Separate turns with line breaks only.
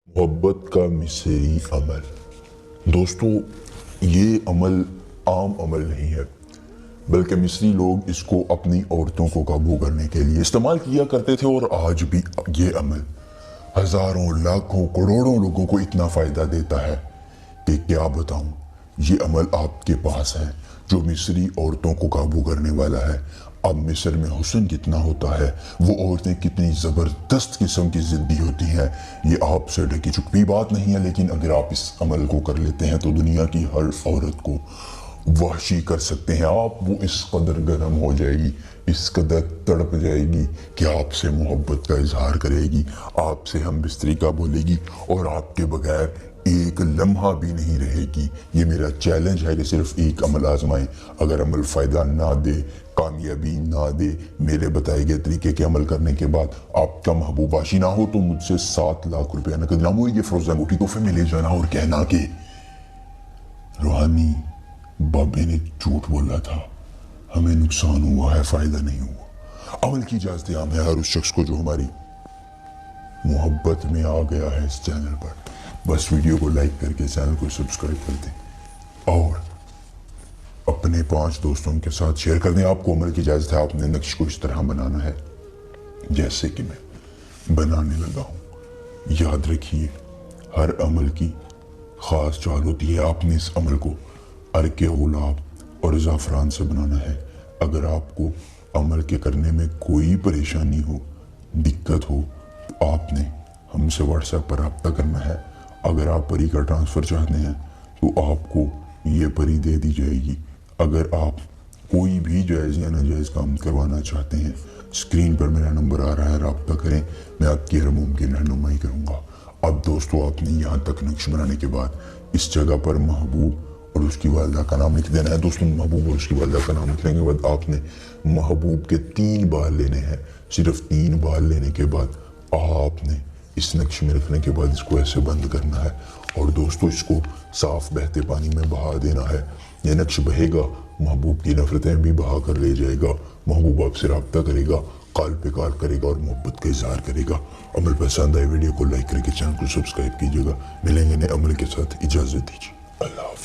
मोहब्बत का मिसरी अमल। दोस्तों, ये अमल आम अमल नहीं है, बल्कि मिस्री लोग इसको अपनी औरतों को काबू करने के लिए इस्तेमाल किया करते थे और आज भी ये अमल हज़ारों लाखों करोड़ों लोगों को इतना फ़ायदा देता है कि क्या बताऊं। ये अमल आपके पास है जो मिस्री औरतों को काबू करने वाला है। अब मिस्र में हुस्न कितना होता है, वो औरतें कितनी ज़बरदस्त किस्म की ज़िंदगी होती हैं, ये आपसे ढकी छुपी बात नहीं है। लेकिन अगर आप इस अमल को कर लेते हैं तो दुनिया की हर औरत को वहशी कर सकते हैं आप। वो इस कदर गर्म हो जाएगी, इस कदर तड़प जाएगी कि आपसे मोहब्बत का इजहार करेगी, आपसे हम बिस्तरी का बोलेगी और आपके बगैर एक लम्हा भी नहीं रहेगी। ये मेरा चैलेंज है कि सिर्फ एक अमल आजमाएं। अगर अमल फ़ायदा ना दे, कामयाबी ना दे, मेरे बताए गए तरीके के अमल करने के बाद आपका महबूब आशी ना हो, तो मुझसे 7 लाख रुपया नकद इनाम हो। ये फ़रोज़ा अंगूठी तोहफे में ले जाना और कहना कि रूहानी बाबे ने झूठ बोला था, हमें नुकसान हुआ है, फ़ायदा नहीं हुआ। अमल की इजाज़त आम है हर उस शख्स को जो हमारी मोहब्बत में आ गया है इस चैनल पर। बस वीडियो को लाइक करके चैनल को सब्सक्राइब कर दें और अपने 5 दोस्तों के साथ शेयर कर दें। आपको अमल की इजाज़त है। आपने नक्श को इस तरह बनाना है जैसे कि मैं बनाने लगा हूँ। याद रखिए, हर अमल की ख़ास चाल होती है। आपने इस अमल को अरके गुलाब और ज़ाफ़रान से बनाना है। अगर आपको अमल के करने में कोई परेशानी हो, दिक्कत हो, तो आपने हमसे व्हाट्सएप पर रब्ता करना है। अगर आप परी का ट्रांसफ़र चाहते हैं तो आपको ये परी दे दी जाएगी। अगर आप कोई भी जायज़ या नाजायज़ काम करवाना चाहते हैं, स्क्रीन पर मेरा नंबर आ रहा है, रब्ता करें, मैं आपकी हर मुमकिन रहनुमाई करूँगा। अब दोस्तों, आपने यहाँ तक नक्श बनाने के बाद इस जगह पर महबूब और उसकी वालदा का नाम लिख देना है। दोस्तों, महबूब और उसकी वालदा का नाम लिखने के बाद आपने महबूब के 3 बाल लेने हैं। सिर्फ 3 बाल लेने के बाद आपने इस नक्श में रखने के बाद इसको ऐसे बंद करना है और दोस्तों, इसको साफ बहते पानी में बहा देना है। यह नक्श बहेगा, महबूब की नफरतें भी बहा कर ले जाएगा। महबूब आपसे रब्ता करेगा, काल पे काल करेगा और मोहब्बत का इजहार करेगा। अमल पसंद आए वीडियो को लाइक करके चैनल को सब्सक्राइब कीजिएगा। मिलेंगे नए अमल के साथ, इजाज़त दीजिए। अल्लाह हाफ़िज़।